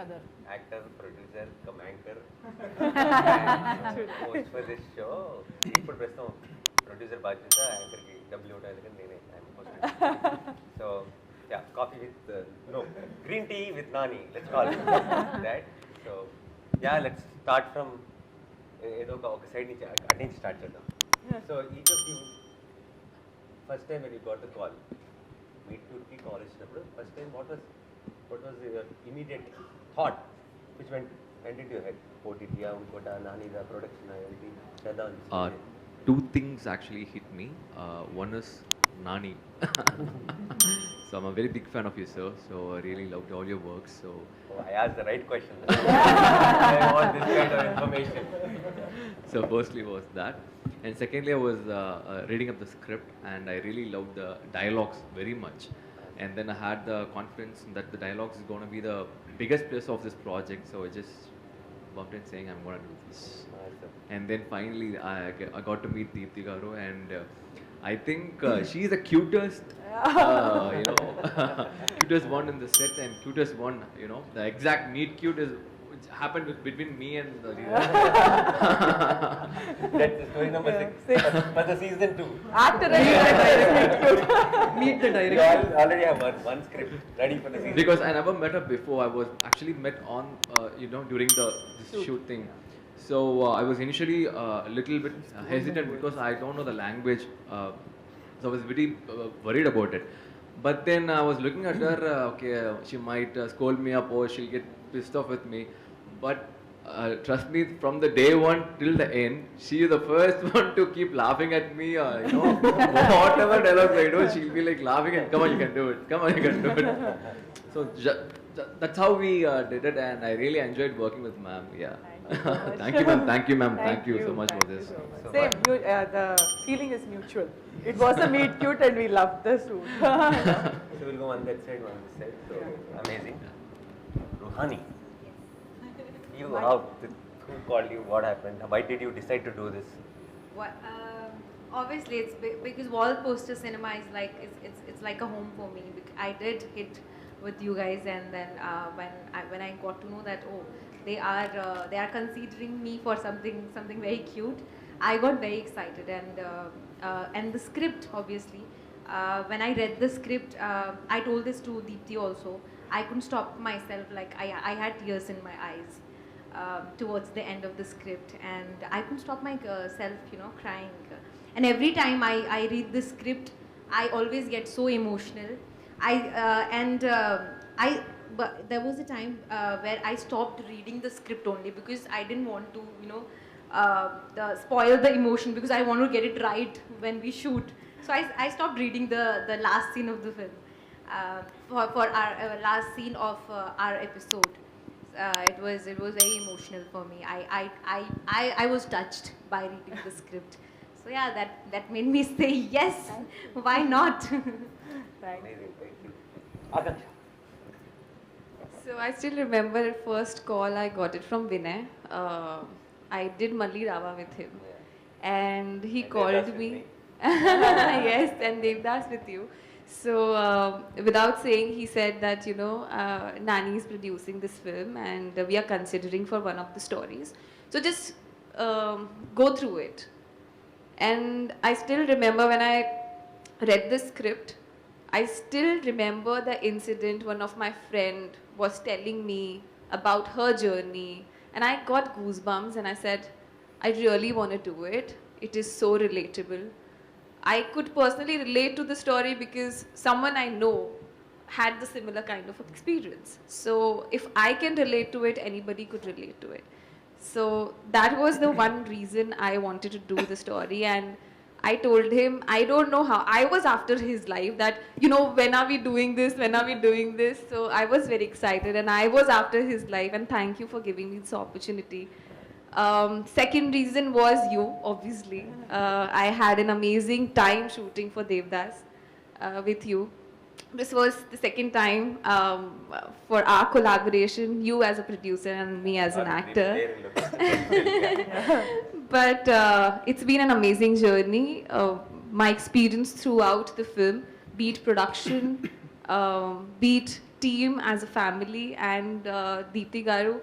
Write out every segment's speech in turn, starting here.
other. Actor, producer, come anchor, and host for this show. ఇప్పుడు ప్రస్తుతం producer బాధ్యత, anchor కి డబ్బులు ఇవ్వడానికి నేనే. I'm hosting. So yeah, coffee with no green tea with Nani. Let's call it that. So yeah, let's start from ఏదో ఒక side నుంచి అటు నుంచి స్టార్ట్ చేద్దాం. So each of you, first time when you got the call, meet cute call ఇచ్చినప్పుడు first time what was your immediate thought which went into your head? OTT unkota Nani the production everything cheddam. Two things actually hit me. One is Nani. So I'm a very big fan of you, sir. So I really loved all your work. So I asked the right question. I want this kind of information. So firstly was that, and secondly I was reading up the script, and I really loved the dialogues very much. And then I had the confidence that the dialogues is going to be the biggest plus of this project. So I just bumped in saying I'm going to do this. And then finally I got to meet Deepthi Garu, and I think she's the cutest, cutest one in the set, and cutest one, the exact meet cute is which happened between me and the That's story number 6 for the season 2. Actor meet the director. You already have one script ready for the season. Because I never met her before. I was actually met on during this shoot thing. So I was initially a little bit hesitant because I don't know the language. So I was very worried about it. But then I was looking at her, okay, she might scold me up or she'll get pissed off with me. But trust me, from the day one till the end, she is the first one to keep laughing at me. Whatever dialogue I do, she'll be like laughing and come on, you can do it. Come on, you can do it. So that's how we did it, and I really enjoyed working with ma'am. Yeah. Thank you, ma'am. Thank you, ma'am. Thank you so much for this. Same, the feeling is mutual. It was a meet cute and we loved the shoot. So we'll go on that side, on this side. So amazing. Ruhani. You, who called you? What happened? Why did you decide to do this? What, obviously, it's because Wall Poster Cinema is like it's like a home for me. I did hit with you guys, and then when I got to know that they are considering me for something very cute, I got very excited, and the script obviously. When I read the script, I told this to Deepthi also. I couldn't stop myself. Like I had tears in my eyes towards the end of the script, and I couldn't stop myself, crying. And every time I read the script, I always get so emotional. But there was a time where I stopped reading the script only because I didn't want to, spoil the emotion, because I want to get it right when we shoot. So I stopped reading the last scene of the film for our last scene of our episode. It was very emotional for me. I was touched by reading the script. So yeah, that made me say yes. Why not? Amazing. Thank you. Aakanksha. So I still remember at first call I got it from Vinay. I did Malli Rava with him, and he called me. Yes, and Devdas with you. So without saying, he said that Nani is producing this film, and we are considering for one of the stories. So just go through it. And I still remember when I read the script, I still remember the incident one of my friend was telling me about her journey, and I got goosebumps, and I said, I really want to do it. It is so relatable. I could personally relate to the story because someone I know had the similar kind of experience. So if I can relate to it, anybody could relate to it. So that was the one reason I wanted to do the story, and I told him, I don't know how. I was after his life that, when are we doing this? When are we doing this? So I was very excited, and I was after his life, and thank you for giving me this opportunity. Second reason was you, obviously. I had an amazing time shooting for Devdas with you. This was the second time for our collaboration, you as a producer and me as an actor. But it's been an amazing journey. My experience throughout the film, be it production, be it team as a family, and Deepthi Garu.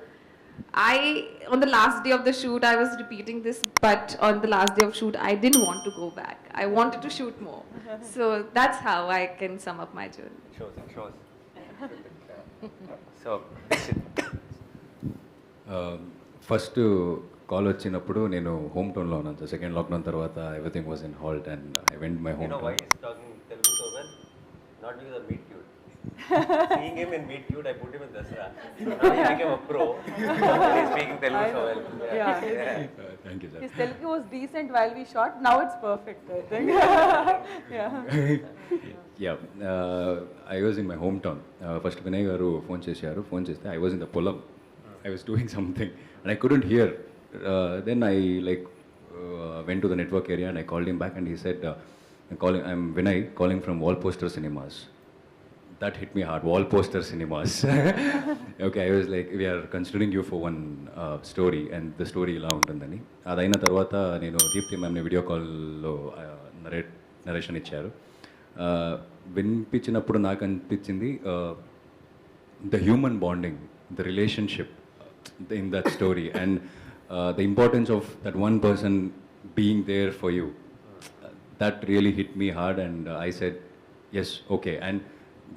On the last day of the shoot, I was repeating this, but on the last day of shoot, I didn't want to go back. I wanted to shoot more. So that's how I can sum up my journey. Shows. So, Dheekshith. First call వచ్చినప్పుడు నేను home టౌన్లో ఉన్నాను sir. Second lockdown తర్వాత everything was in halt and I went my You home know why town. he's talking Telugu so well? Not because of Meet Cute. Seeing him in Meet Cute, I put him in Dasra. Now he became a pro. He's speaking Telugu so well. Yeah. Thank you sir. His Telugu was decent while we shot. Now it's perfect, I think. Yeah I was in my home town. First Vinay garu phone చేశారు. Phone చేస్తే I was in the పొలం. I was doing something and I couldn't hear. Then I like went to the network area and I called him back and he said, I'm Vinay calling from Wall Poster Cinemas. That hit me hard. Wall Poster Cinemas. Okay, I was like, we are considering you for one story and the story ఇలా ఉంటుందని. అదైన తర్వాత నేను Deepti మ్యామ్ని video కాల్లో narration ఇచ్చారు. వినిపించినప్పుడు నాకు అనిపించింది the human bonding, the relationship in that story and the importance of that one person being there for you. That really hit me hard and I said, yes, okay. And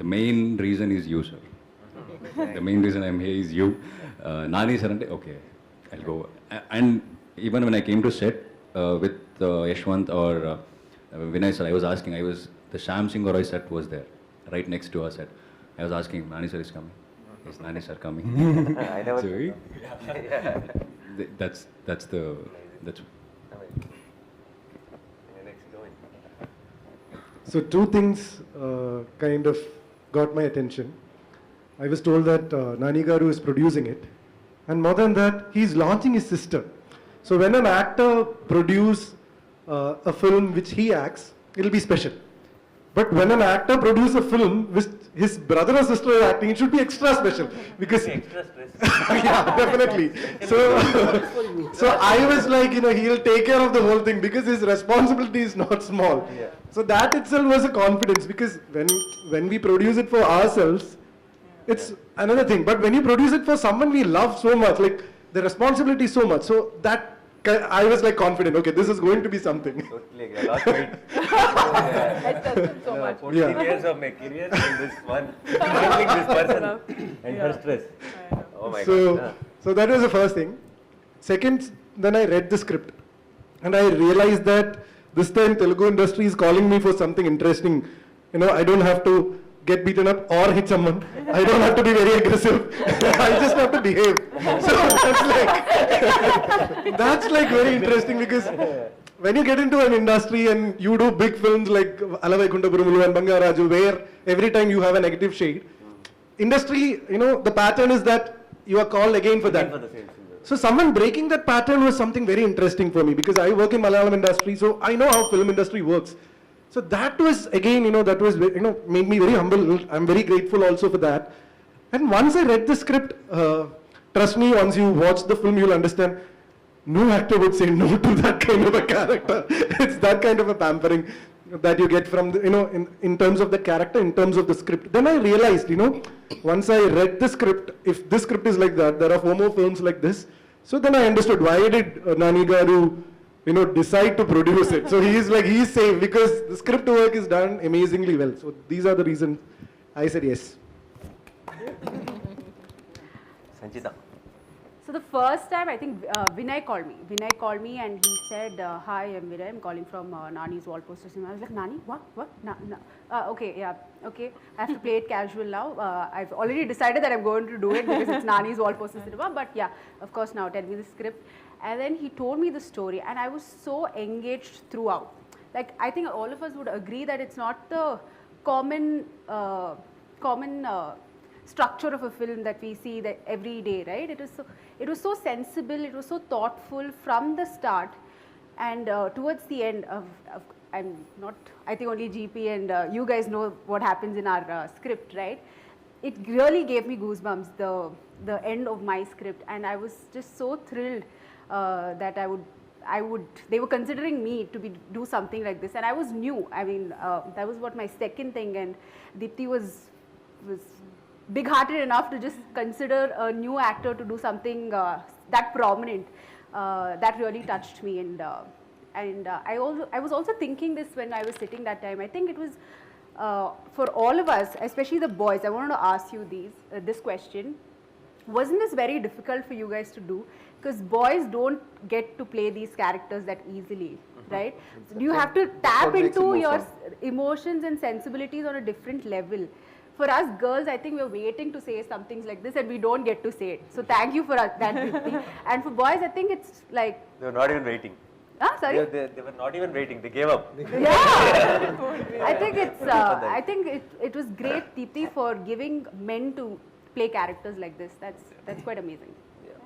the main reason is you, sir. The main reason I'm here is you. Nani sir, okay, I'll go. And even when I came to set with Ashwin or Vinay sir, I was asking, the Sham Singh Roy set was there, right next to our set. I was asking, Nani sir is coming. Is Nani sir coming? I never. So, that's Next, going. So two things kind of got my attention. I was told that Nani Garu is producing it, and more than that, he's launching his sister. So when an actor produce a film which he acts, it'll be special. But when an actor produces a film which his brother or sister is acting, it should be extra special because Extra stress. yeah, definitely. So I was like, he'll take care of the whole thing because his responsibility is not small. Yeah. So that itself was a confidence because when we produce it for ourselves, it's another thing. But when you produce it for someone we love so much, like the responsibility is so much. So that I was like confident. Okay, this is going to be something. Totally agree. I lost weight. I trust him so much. 14 years of my career in this one, handling this person and her stress. Oh my So, God. so that was the first thing. Second, then I read the script and I realized that this time Telugu industry is calling me for something interesting. I don't have to get beaten up or hit someone. I don't have to be very aggressive. I just have to behave. So that's like very interesting because when you get into an industry and you do big films like Alavaikunda Burumulu and Bangaraju, where every time you have a negative shade, industry, the pattern is that you are called again for that. For the same thing. So someone breaking that pattern was something very interesting for me because I work in Malayalam industry, so I know how film industry works. So that was again, that was made me very humble. I'm very grateful also for that. And once I read the script, trust me, once you watch the film, you'll understand. No actor would say no to that kind of a character. It's that kind of a pampering that you get from the, in terms of the character, in terms of the script. Then I realized, once I read the script, if this script is like that, there are 4 more films like this. So then I understood why did Nani Garu, decide to produce it. So he's safe because the script work is done amazingly well. So these are the reasons I said yes. Sanchita. So the first time, I think Vinay called me. Vinay called me and he said, hi, I'm Vinay. I'm calling from Nani's Wall Poster Cinema. I was like, Nani? What? Okay, yeah, okay. I have to play it casual now. I've already decided that I'm going to do it because it's Nani's Wall Poster Cinema. But yeah, of course, now tell me the script. And then he told me the story and I was so engaged throughout. Like, I think all of us would agree that it's not the common structure of a film that we see that every day, right? It was so sensible, it was so thoughtful from the start, and towards the end I think only GP and you guys know what happens in our script, right? It really gave me goosebumps, the end of my script, and I was just so thrilled that they were considering me to do something like this, and I was new. I mean, that was what my second thing, and Deepthi was big-hearted enough to just consider a new actor to do something that prominent. That really touched me, and I was also thinking this when I was sitting that time. I think it was for all of us, especially the boys. I wanted to ask you this question. Wasn't this very difficult for you guys to do? Because boys don't get to play these characters that easily, right? So you have to tap into your emotions and sensibilities on a different level. For us girls, I think we're waiting to say some things like this and we don't get to say it. So thank you for that, Deepthi. And for boys, I think it's like... They were not even waiting. Sorry? They were not even waiting. They gave up. Yeah. I think it was great, Deepthi, for giving men to play characters like this. That's quite amazing. Yeah.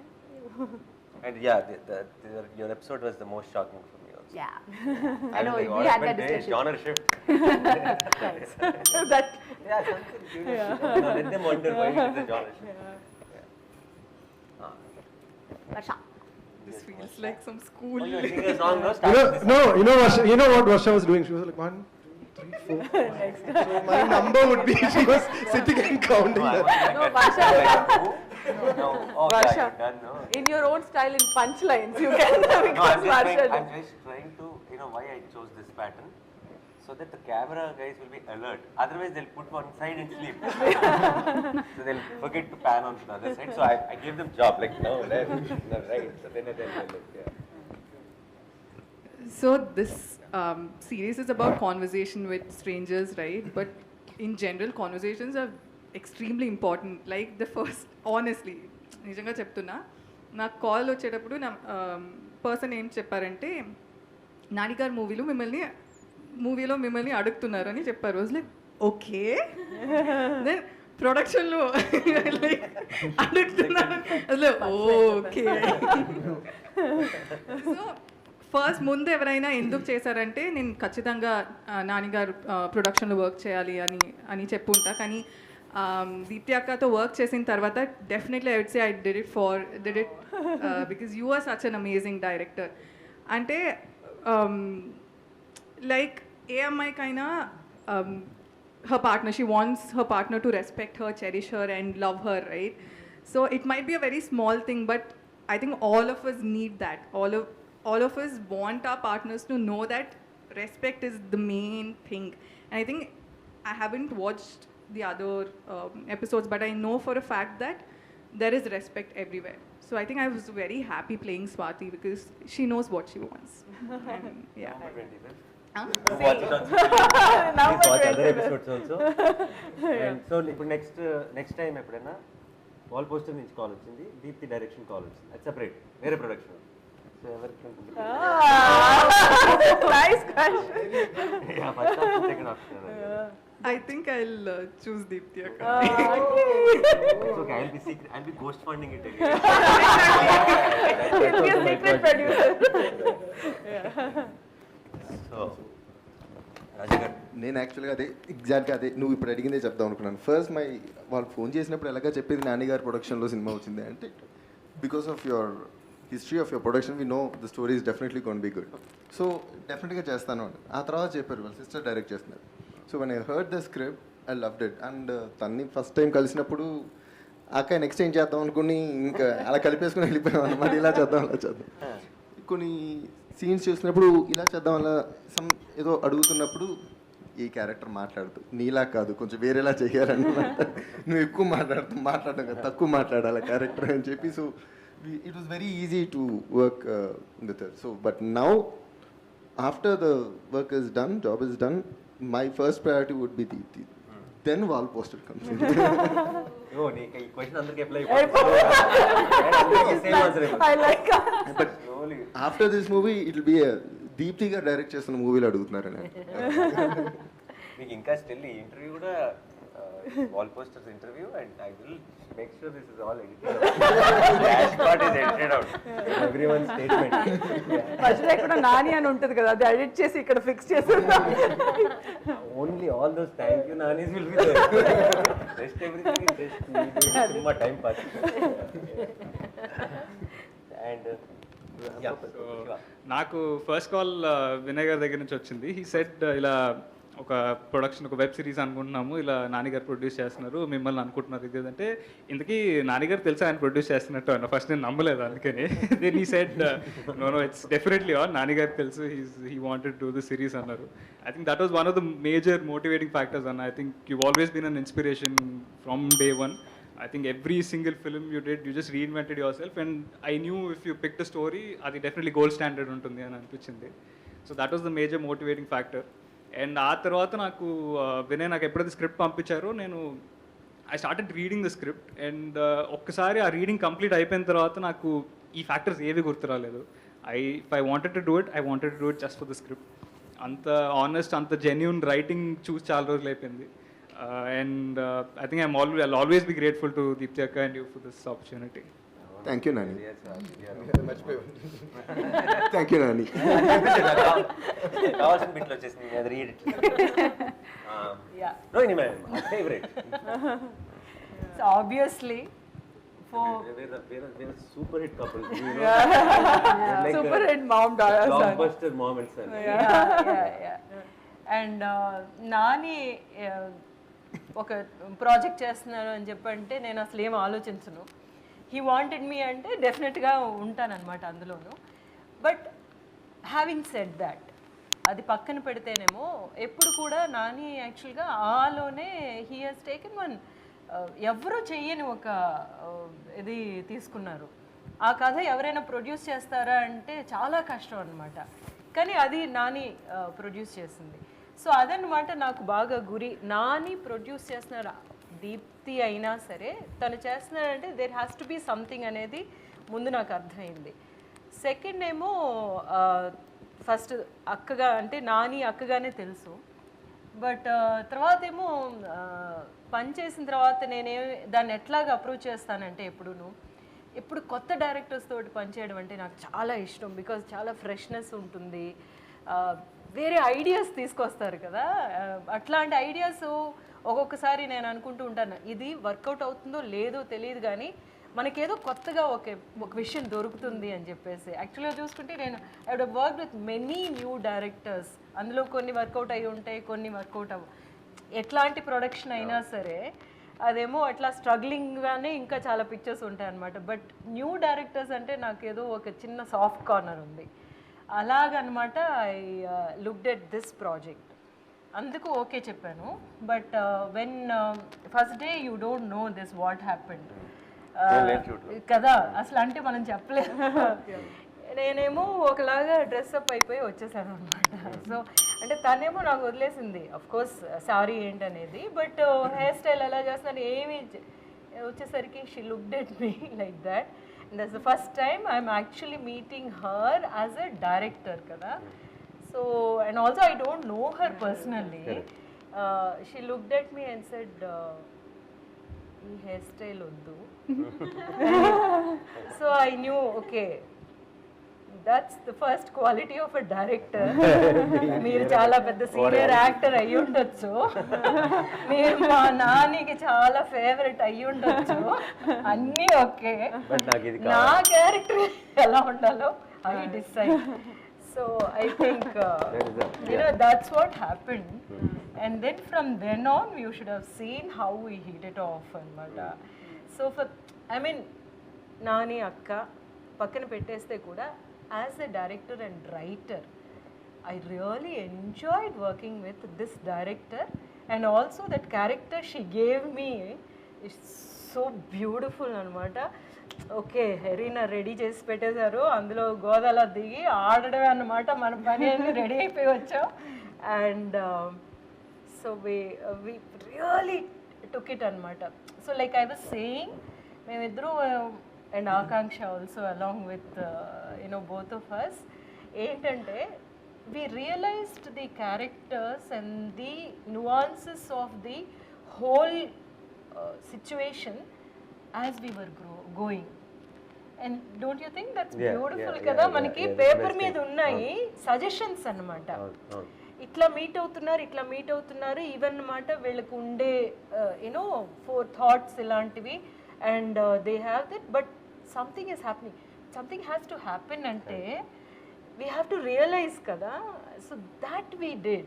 And yeah, your episode was the most shocking for me also. Yeah. I know, like, we had that day, discussion. genre shift. That, Yeah, something curious. Let them wonder why it is a genre shift. Varsha. This feels like some school. Oh, you're singing a song, no? You Start know, with this. no, you know what Varsha was doing? She was like 1, 2, 3, 4. So my number would be, she was sitting and counting that. No, Varsha, No. Oh, Varsha. yeah, you're done, no? in your own style, in punchlines, you can No, because Varsha. I'm just trying to, why I chose this pattern. So that the camera guys will be alert. Otherwise, they'll put one side and sleep. So they'll forget to pan on to the other side. So I gave them job, like, no, left, no, right. So then they'll look, yeah. So this series is about conversation with strangers, right? But in general, conversations are extremely important. Like the first, honestly, నిజంగా చెప్తున్నా, నాకు call వచ్చేటప్పుడు నా person ఏం చెప్పారంటే, నాని గారు మూవీలో మిమ్మల్ని అడుగుతున్నారు అని చెప్పారు. వాజ్ లైక్ ఓకే, దెన్ ప్రొడక్షన్లో లైక్ అడుగుతున్నారు, ఓకే. సో ఫస్ట్ ముందు ఎవరైనా ఎందుకు చేశారంటే, నేను ఖచ్చితంగా నాన్నగారు ప్రొడక్షన్లో వర్క్ చేయాలి అని చెప్పుంటా. కానీ దీప్తి అక్కతో వర్క్ చేసిన తర్వాత definitely I would say I did it because you are such an amazing director. అంటే like AMI kinda her partner, she wants her partner to respect her, cherish her and love her, right? So it might be a very small thing, but I think all of us need that. All of us want our partners to know that respect is the main thing. And I think I haven't watched the other episodes, but I know for a fact that there is respect everywhere. So I think I was very happy playing Swati because she knows what she wants. And, yeah. Watch it on Now Please watch we're other 20. episodes also. And so ఇప్పుడు next time ఎప్పుడైనా wall poster నుంచి call వచ్చింది, Deepti direction call వచ్చింది, అది separate వేరే production. So ఎవరికి ఉంటుంది? Nice question. Yeah, first option, second option. I think I'll choose Deepthi Akka. It's okay, I'll be ghost funding it again. He'll be a secret producer. So, Raaja garu. నేను యాక్చువల్గా ఎగ్జాక్ట్గా నువ్వు ఇప్పుడు అడిగిందే చెప్దాం అనుకున్నాను. ఫస్ట్ వాళ్ళు ఫోన్ చేసినప్పుడు ఎలాగా చెప్పేది, నాన్నగారు ప్రొడక్షన్లో సినిమా వచ్చింది అంటే, because of your history of your production we know the story is definitely gonna be good. So డెఫినెట్గా చేస్తాను అని ఆ తర్వాత చెప్పారు, వాళ్ళ సిస్టర్ డైరెక్ట్ చేస్తున్నారు. So when I heard the script I loved it. And తన్ని ఫస్ట్ టైం కలిసినప్పుడు అక్క నెక్స్ట్ ఏం చేద్దాం అనుకుని ఇంకా అలా కలిపేసుకుని వెళ్ళిపోయాం అన్నమాట. ఇలా చేద్దాం అలా చేద్దాం. కొన్ని సీన్స్ చూసినప్పుడు ఇలా చేద్దాం అలా ఏదో అడుగుతున్నప్పుడు ఈ క్యారెక్టర్ మాట్లాడుతూ నీలా కాదు కొంచెం వేరేలా చేయాలన్నమాట. నువ్వు ఎక్కువ మాట్లాడడం కదా, తక్కువ మాట్లాడాలి క్యారెక్టర్ అని చెప్పి. So it was very easy to work with her. So but now after the work is done, job is done, my first priority would be Deepthi. Then wall poster comes in. Oh, nee, ee question andarki apply andarki same answer. I like that. But after this movie, it will be a Deepthi ga direct chestunna movie lo adugutnarani. Meeku inka still ee interview kuda wall posters interview, and I will make sure this is all edited. Last part is edited out. Everyone's statement. మధ్యలో ఇక్కడ నాని అని ఉంటుంది కదా, అది edit చేసి ఇక్కడ fix చేస్తున్నా. Only all those thank you nanis will be there. Rest everything is just summa time pass. And నాకు ఫస్ట్ కాల్ వినయ్ గారి దగ్గర నుంచి వచ్చింది. హీ సెడ్ ఇలా ఒక ప్రొడక్షన్ ఒక వెబ్ సిరీస్ అనుకుంటున్నాము, ఇలా నాన్నగారు ప్రొడ్యూస్ చేస్తున్నారు, మిమ్మల్ని అనుకుంటున్నారు ఇది అంటే ఇంతకీ నాన్నగారు తెలుసా ఆయన ప్రొడ్యూస్ చేస్తున్నట్టు అన్న. ఫస్ట్ నేను నమ్మలేదు, అందుకని then he said no it's definitely on, నాన్నగారు తెలుసు, he wanted to do the series అన్నారు. I think that was one of the major motivating factors అన్న. I think you always been an inspiration from day one. I think every single film you did, you just reinvented yourself, and I knew if you picked a story, అది definitely gold standard ఉంటుంది అని అనిపించింది. So that was the major motivating factor. And ఆ తర్వాత నాకు వినయ్ నాకు ఎప్పుడైతే script పంపించారో నేను I started reading the script, and ఒక్కసారి ఆ రీడింగ్ కంప్లీట్ అయిపోయిన తర్వాత నాకు ఈ ఫ్యాక్టర్స్ ఏవి గుర్తురాలేదు. If I wanted to do it just for the script. అంత ఆనెస్ట్, అంత జెన్యూన్ రైటింగ్ చూసి చాలా రోజులు అయిపోయింది. And I think I'll always be grateful to Deepthi Akka and you for this opportunity. Thank you, Nani. Thank you, Nani. కావాల్సిన బిట్లో వచ్చేసింది, అది read. Rohini ma'am, my favorite. So obviously we're a super hit couple, you know. Yeah. Super hit mom daughter son. Blockbuster mom and son. Yeah. And Nani ఒక project చేస్తున్నాను అని చెప్పంటే నేను అసలు ఏం ఆలోచించను. హీ వాంటెడ్ మీ అంటే డెఫినెట్గా ఉంటానన్నమాట అందులోను. బట్ హ్యావింగ్ సెడ్ దాట్, అది పక్కన పెడితేనేమో ఎప్పుడు కూడా నాని యాక్చువల్గా ఆలోనే హీ హాజ్ టేకెన్ వన్ ఎవరో చెయ్యని ఒక ఇది తీసుకున్నారు. ఆ కథ ఎవరైనా ప్రొడ్యూస్ చేస్తారా అంటే చాలా కష్టం అనమాట, కానీ అది నాని ప్రొడ్యూస్ చేసింది. సో అదనమాట నాకు బాగా గురి. నాని ప్రొడ్యూస్ చేస్తున్నారు, దీప్తి అయినా సరే తను చేస్తున్నారంటే there has to be something అనేది ముందు నాకు అర్థమైంది. సెకండ్ ఏమో ఫస్ట్ అక్కగా అంటే నాని అక్కగానే తెలుసు, బట్ తర్వాత ఏమో పని చేసిన తర్వాత దాన్ని ఎట్లాగా అప్రోచ్ చేస్తానంటే ఎప్పుడు కొత్త డైరెక్టర్స్ తోటి పనిచేయడం అంటే నాకు చాలా ఇష్టం. బికాజ్ చాలా ఫ్రెష్నెస్ ఉంటుంది, వేరే ఐడియాస్ తీసుకొస్తారు కదా. అట్లాంటి ఐడియాస్ ఒక్కొక్కసారి నేను అనుకుంటూ ఉంటాను, ఇది వర్కౌట్ అవుతుందో లేదో తెలియదు కానీ మనకేదో కొత్తగా ఒక విషయం దొరుకుతుంది అని చెప్పేసి. యాక్చువల్గా చూసుకుంటే నేను I wood work with many new directors. అందులో కొన్ని వర్కౌట్ అయ్యి ఉంటాయి, కొన్ని వర్కౌట్ ఎట్లాంటి ప్రొడక్షన్ అయినా సరే అదేమో అట్లా స్ట్రగ్లింగ్గానే ఇంకా చాలా పిక్చర్స్ ఉంటాయి అన్నమాట. బట్ న్యూ డైరెక్టర్స్ అంటే నాకేదో ఒక చిన్న సాఫ్ట్ కార్నర్ ఉంది. అలాగనమాట I looked at this project, అందుకు ఓకే చెప్పాను. But when first day you don't know this what happened కదా, అసలు అంటే మనం చెప్పలేదు. నేనేమో ఒకలాగా డ్రెస్అప్ అయిపోయి వచ్చేసాను అనమాట. సో అంటే తనేమో నాకు వదిలేసింది అఫ్ కోర్స్ సారీ ఏంటనేది, బట్ హెయిర్ స్టైల్ ఎలా చేస్తున్నాను ఏమి వచ్చేసరికి she looked at me like that. And that's the first time I'm actually meeting her as a director kada. So and also I don't know her personally. She looked at me and said ee hairstyle oddu. So I knew okay, that's the first quality of a director. మీరు చాలా పెద్ద senior actor అయ్యి ఉండొచ్చు, మీరు మా నానికి చాలా favourite అయ్యి ఉండొచ్చు, అన్నీ ఓకే, నా క్యారెక్టర్ ఎలా ఉండాలో I decide. So I think that's what happened. And then from then on you should have seen how we hit it off అన్నమాట. సో I mean నాని అక్క పక్కన పెట్టేస్తే కూడా as a director and writer, I really enjoyed working with this director, and also that character she gave me is so beautiful anamata. Okay, Harina ready chesi pettesaru, అందులో గోదాలో దిగి ఆడడమే అన్నమాట, మన పని అన్ని రెడీ అయిపోయి వచ్చాం. And so we really took it anamata. So like I was saying, మేమిద్దరు and Aakanksha also along with both of us, ఏంటంటే we realized the characters and the nuances of the whole situation as we were going. And don't you think that's beautiful kada? Manaki paper మీద ఉన్నాయి suggestions అన్నమాట. ఇట్లా meet అవుతున్నారు even అన్నమాట. వీళ్ళకు ఉండే four thoughts ఇలాంటివి, and they have that, but something is happening, something has to happen ante we have to realize kada. So that we did.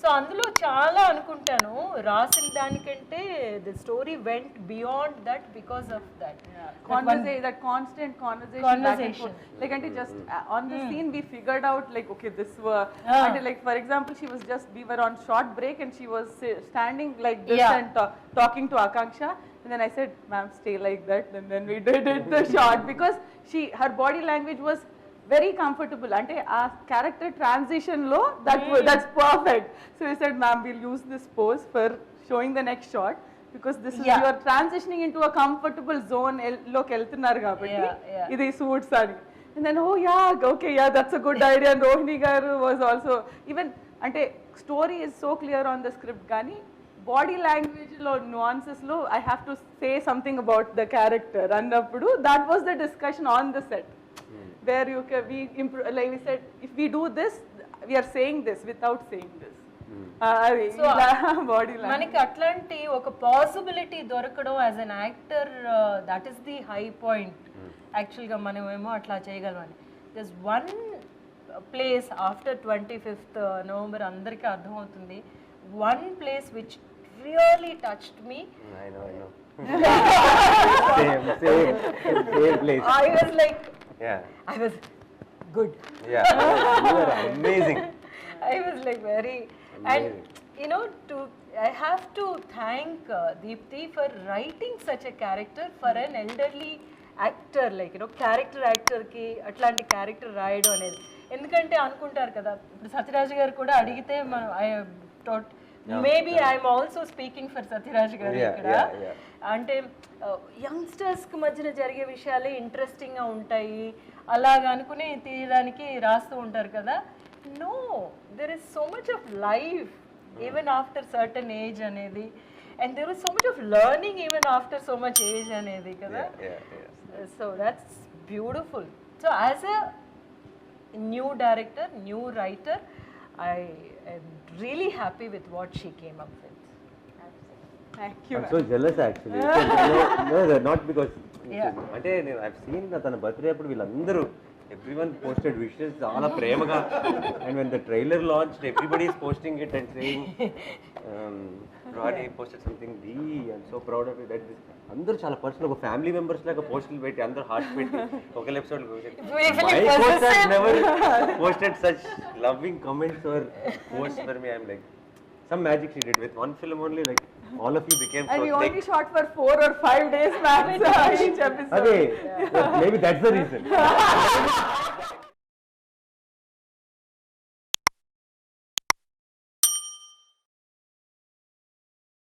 So అందులో చాలా అనుకుంటాను రాసిన దానికంటే the story vent beyond that because of that that constant conversation back and forth. Like and just on the scene we figured out like okay this and like for example we were on short break and she was standing like this and talking to Aakanksha and then I said ma'am stay like that and then we did it the shot because her body language was very comfortable ante a character transition lo that's perfect so we said ma'am we'll use this pose for showing the next shot because this is you are transitioning into a comfortable zone look eltunnaru kabatti idi suits ani and then oh yeah okay yeah that's a good idea and Rohini garu was also even ante story is so clear on the script gani body language lo nuances lo I have to say something about the character annappudu that was the discussion on the set where like we said if we do this we are saying this without saying this so body language మనకి అట్లాంటి ఒక possibility దొరకడం as an actor that is the high point యాక్చువల్గా మనమేమో అట్లా చేయగలమని this one place after 25th November అందరికీ అర్థమవుతుంది one place which really touched me I know. Same place. I was like Yeah. I was good. Yeah. You are amazing. I was like very and you know I have to thank Deepthi for writing such a character for an elderly actor like character actor ki atlanti character రాయడం అనేది ఎందుకంటే అనుకుంటారు కదా ఇప్పుడు సత్యరాజ్ గారు కూడా అడిగితే మనం maybe I'm also speaking for Sathyaraj గారు ఇక్కడ అంటే యంగ్స్టర్స్ కి మధ్యన జరిగే విషయాలే ఇంట్రెస్టింగ్ గా ఉంటాయి అలాగా అనుకుని తీయడానికి రాస్తూ ఉంటారు కదా no there is so much of life even after certain age అనేది and there is so much of learning even after so much age అనేది కదా so that's beautiful so as a new director new writer I am really happy with what she came up with. thank you I'm so jealous actually. No, not because అంటే నేను I've seen తన birthday అప్పుడు వీళ్ళందరూ everyone posted wishes చాలా ప్రేమగా and when the trailer launched everybody is posting it and saying Ruhani posted something I'm so proud of it that అందరూ చాలా personal ఒక ఫ్యామిలీ మెంబర్స్ లాగా పోస్టులు పెట్టి అందరూ హార్ట్ పెట్టి ఒక episode never posted such loving comments or post for me I'm like some magic she did with one film only like all of you became and so we thick. only shot for 4 or 5 days max each episode Okay, maybe that's the reason.